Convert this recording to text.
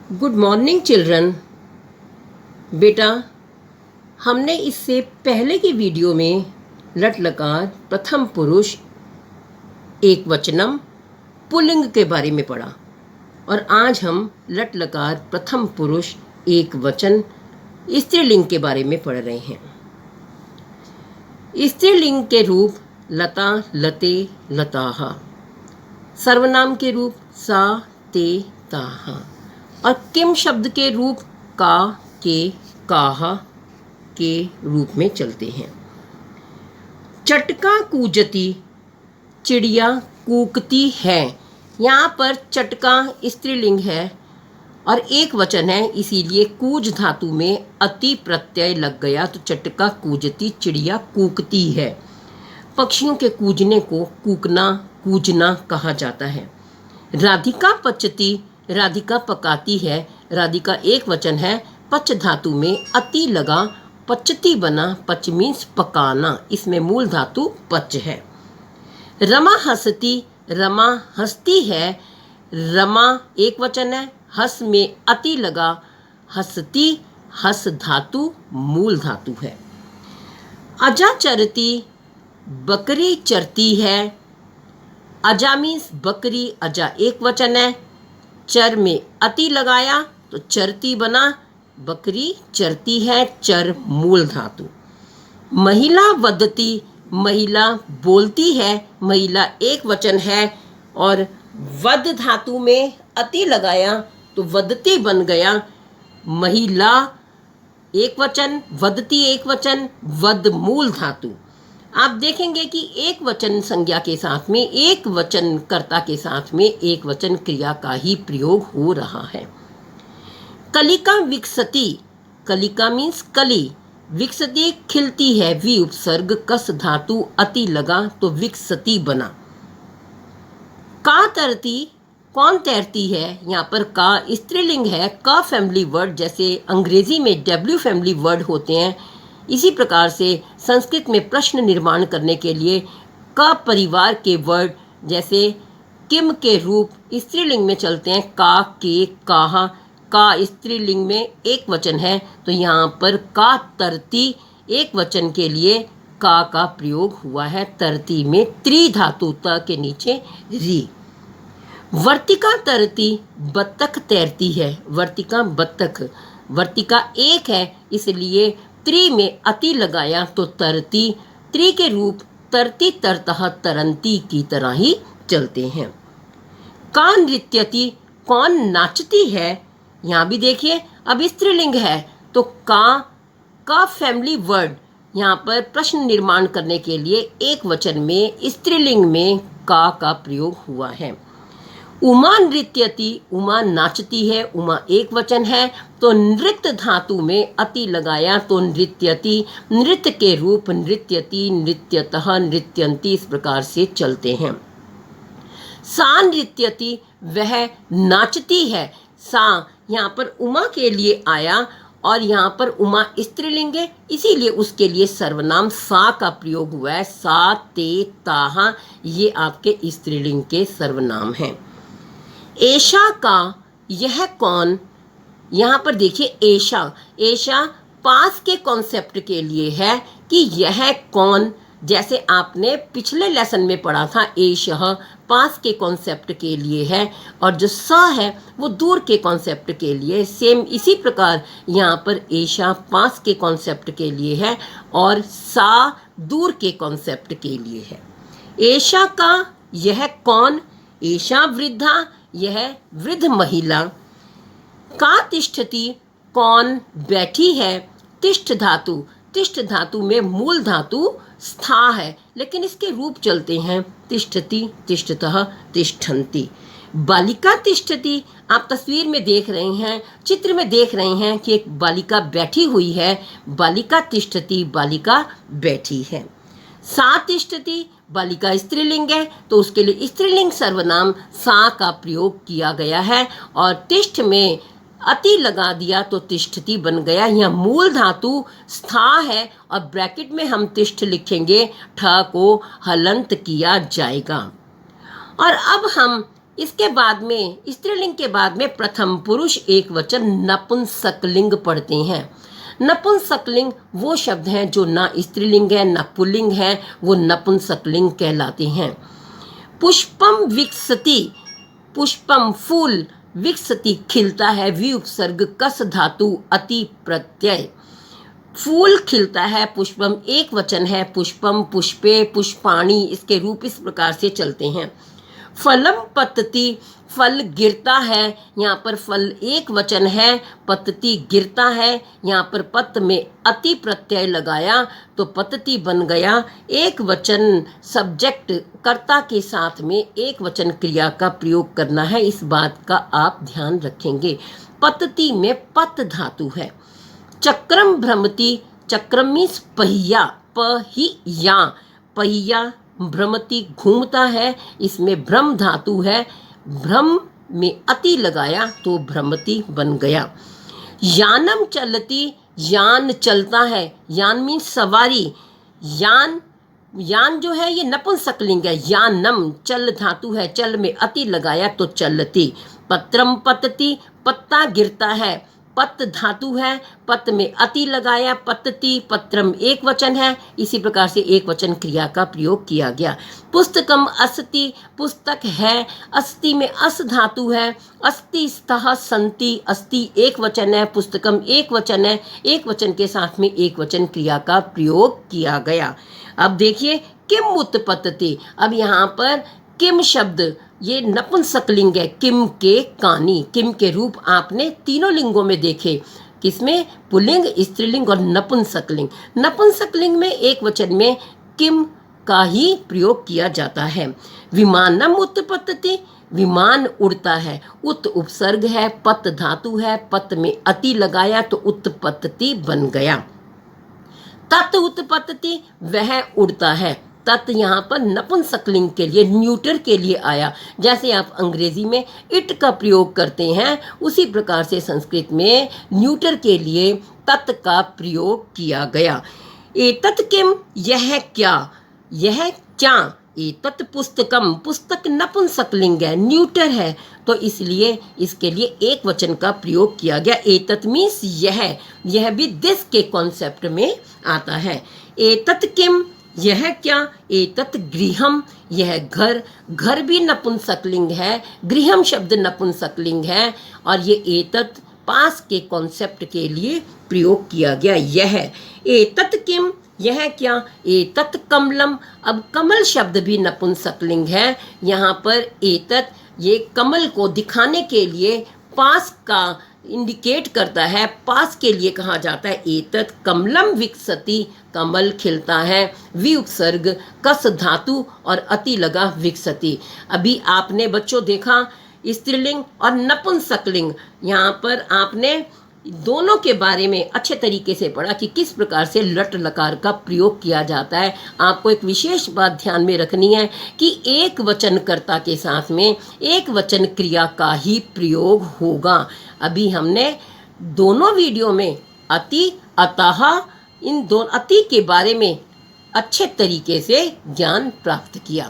Good morning children. बेटा, हमने इससे पहले की वीडियो में लट लकार प्रथम पुरुष एक वचनम पुल्लिंग के बारे में पढ़ा और आज हम लट लकार प्रथम पुरुष एक वचन स्त्रीलिंग के बारे में पढ़ रहे हैं। स्त्रीलिंग के रूप लता, लते, लताहा, सर्वनाम के रूप सा, ते, ताहा और किम शब्द के रूप का, के, काहा के रूप में चलते हैं। चटका कूजती, चिड़िया कूकती है। यहाँ पर चटका स्त्रीलिंग है और एक वचन है, इसीलिए कूज धातु में अति प्रत्यय लग गया तो चटका कूजती, चिड़िया कूकती है। पक्षियों के कूजने को कूकना, कूजना कहा जाता है। राधिका पचती, राधिका पकाती है। राधिका एक वचन है, पच धातु में अति लगा, पचती बना। पच मीन्स पकाना, इसमें मूल धातु पच है। रमा हंसती, रमा हंसती है। रमा एक वचन है, हंस में अति लगा, हंसती, हंस धातु मूल धातु है। अजा चरती, बकरी चरती है। अजा मीन्स बकरी, अजा एक वचन है, चर में अति लगाया तो चरती बना, बकरी चरती है, चर मूल धातु। महिला वदती, महिला बोलती है। महिला एक वचन है और वद धातु में अति लगाया तो वदती बन गया। महिला एक वचन, वदती एक वचन, वद मूल धातु। आप देखेंगे कि एक वचन संज्ञा के साथ में, एक वचन कर्ता के साथ में एक वचन क्रिया का ही प्रयोग हो रहा है। कलिका विकसती, कलिका मीन्स कली, विकसती खिलती है। वि उपसर्ग कस धातु अति लगा तो विकसती बना। का तरती, कौन तैरती है। यहाँ पर का स्त्रीलिंग है। का फैमिली वर्ड, जैसे अंग्रेजी में डब्ल्यू फैमिली वर्ड होते हैं, इसी प्रकार से संस्कृत में प्रश्न निर्माण करने के लिए का परिवार के वर्ड जैसे किम के रूप स्त्रीलिंग में चलते हैं। का, के, काहा। का स्त्रीलिंग में एक वचन है तो यहाँ पर का तरती एक वचन के लिए का प्रयोग हुआ है। तरती में त्रि धातु त के नीचे री। वर्तिका तरती, बत्तख तैरती है। वर्तिका बत्तख, वर्तिका एक है इसलिए त्रि में अति लगाया तो तरती, त्रि के रूप तरती, तरतः, तरंती की तरह ही चलते हैं। का नृत्यति, कौन नाचती है। यहाँ भी देखिए अब स्त्रीलिंग है तो का फैमिली वर्ड यहाँ पर प्रश्न निर्माण करने के लिए एक वचन में स्त्रीलिंग में का प्रयोग हुआ है। उमा नृत्यति, उमा नाचती है। उमा एक वचन है तो नृत्य धातु में अति लगाया तो नृत्यति, नृत्य के रूप नृत्यति, नृत्यतः, नृत्यंती इस प्रकार से चलते हैं। सा नृत्यति, वह नाचती है। सा यहाँ पर उमा के लिए आया और यहाँ पर उमा स्त्रीलिंग है इसीलिए उसके लिए सर्वनाम सा का प्रयोग हुआ है। सा, ते, ताहा ये आपके स्त्रीलिंग के सर्वनाम हैं। ऐशा का, यह कौन। यहाँ पर देखिए ऐशा, ऐशा पास के कॉन्सेप्ट के लिए है कि यह कौन, जैसे आपने पिछले लेसन में पढ़ा था ऐशः पास के कॉन्सेप्ट के लिए है और जो स है वो दूर के कॉन्सेप्ट के लिए। सेम इसी प्रकार यहाँ पर ऐशा पास के कॉन्सेप्ट के लिए है और सा दूर के कॉन्सेप्ट के लिए है। ऐशा का, यह कौन। ऐशा वृद्धा, यह वृद्ध महिला। का तिष्ठति, कौन बैठी है। तिष्ठ धातु, तिष्ठ धातु में मूल धातु स्था है लेकिन इसके रूप चलते हैं तिष्ठति, तिष्ठतः, तिष्ठन्ति। बालिका तिष्ठति, आप तस्वीर में देख रहे हैं, चित्र में देख रहे हैं कि एक बालिका बैठी हुई है। बालिका तिष्ठति, बालिका बैठी है। सा तिष्ठति, बालिका स्त्रीलिंग है तो उसके लिए स्त्रीलिंग सर्वनाम सा का प्रयोग किया गया है और तिष्ठ में अति लगा दिया तो तिष्ठति बन गया। यह मूल धातु स्था है और ब्रैकेट में हम तिष्ठ लिखेंगे, ठ को हलंत किया जाएगा। और अब हम इसके बाद में स्त्रीलिंग के बाद में प्रथम पुरुष एक वचन नपुंसकलिंग पढ़ते हैं। नपुंसकलिंग वो शब्द हैं जो ना स्त्रीलिंग है ना पुल्लिंग है, वो नपुंसकलिंग कहलाते हैं। पुष्पम विकसति, पुष्पम फूल, विकसति खिलता है, वि उपसर्ग कस धातु अति प्रत्यय। फूल खिलता है, पुष्पम एक वचन है, पुष्पम पुष्पे पुष्पाणि इसके रूप इस प्रकार से चलते हैं। फलम पतति, फल गिरता है, यहाँ पर फल एक वचन है, पतति गिरता है, यहाँ पर पत में अति प्रत्यय लगाया तो पतति बन गया। एक वचन सब्जेक्ट कर्ता के साथ में एक वचन क्रिया का प्रयोग करना है, इस बात का आप ध्यान रखेंगे। पतति में पत धातु है। चक्रम भ्रमति, चक्रम मीन्स पहिया, पहिया, पहिया भ्रमति घूमता है, इसमें भ्रम धातु है, भ्रम में अति लगाया तो भ्रमति बन गया। यानम चलती, यान चलता है, यान मीन्स सवारी, यान, यान जो है ये नपुंसकलिंग है। यानम चल धातु है, चल में अति लगाया तो चलती। पत्रम पतति, पत्ता गिरता है, पत धातु है, पत में अति लगाया पतति, पत्रम एक वचन है, इसी प्रकार से एक वचन क्रिया का प्रयोग किया गया। पुस्तकम अस्ति, पुस्तक है, अस्ति में अस धातु है, अस्ति स्तः संति, अस्ति एक वचन है, पुस्तकम एक वचन है, एक वचन के साथ में एक वचन क्रिया का प्रयोग किया गया। अब देखिए किम उत्पत्ति, अब यहाँ पर किम शब्द ये नपुंसकलिंग है, किम के कानी, किम के रूप आपने तीनों लिंगों में देखे, किसमें, पुल्लिंग, स्त्रीलिंग और नपुंसकलिंग। नपुंसकलिंग में एक वचन में किम का ही प्रयोग किया जाता है। विमानम उत्पत्ति, विमान उड़ता है, उत उपसर्ग है, पत धातु है, पत में अति लगाया तो उत्पत्ति बन गया। तत् उत्पत्ति, वह उड़ता है, तत् यहाँ पर नपुंसकलिंग के लिए, न्यूटर के लिए आया। जैसे आप अंग्रेजी में इट का प्रयोग करते हैं, उसी प्रकार से संस्कृत में न्यूटर के लिए तत् का प्रयोग किया गया। एतत् किम, यह क्या, यह क्या। एतत् पुस्तकम, पुस्तक नपुंसकलिंग है, न्यूटर है, तो इसलिए इसके लिए एक वचन का प्रयोग किया गया। एतत् मीन्स यह भी दिस के कॉन्सेप्ट में आता है। एतत् किम, यह क्या। एतत् गृहम, यह घर, घर भी नपुंसकलिंग है, गृहम शब्द नपुंसकलिंग है, और ये एतत् पास के कॉन्सेप्ट के लिए प्रयोग किया गया। यह एतत् किम, यह क्या। एतत् कमलम, अब कमल शब्द भी नपुंसकलिंग है, यहाँ पर एतत् ये कमल को दिखाने के लिए पास का इंडिकेट करता है, पास के लिए कहा जाता है। एतत् कमलम विकसति, कमल खिलता है, वि उपसर्ग कस धातु और अति लगा विकसति। अभी आपने बच्चों देखा स्त्रीलिंग और नपुंसकलिंग, यहाँ पर आपने दोनों के बारे में अच्छे तरीके से पढ़ा कि किस प्रकार से लट लकार का प्रयोग किया जाता है। आपको एक विशेष बात ध्यान में रखनी है कि एक वचनकर्ता के साथ में एक वचन क्रिया का ही प्रयोग होगा। अभी हमने दोनों वीडियो में अति, अतः, इन दोनों अति के बारे में अच्छे तरीके से ज्ञान प्राप्त किया।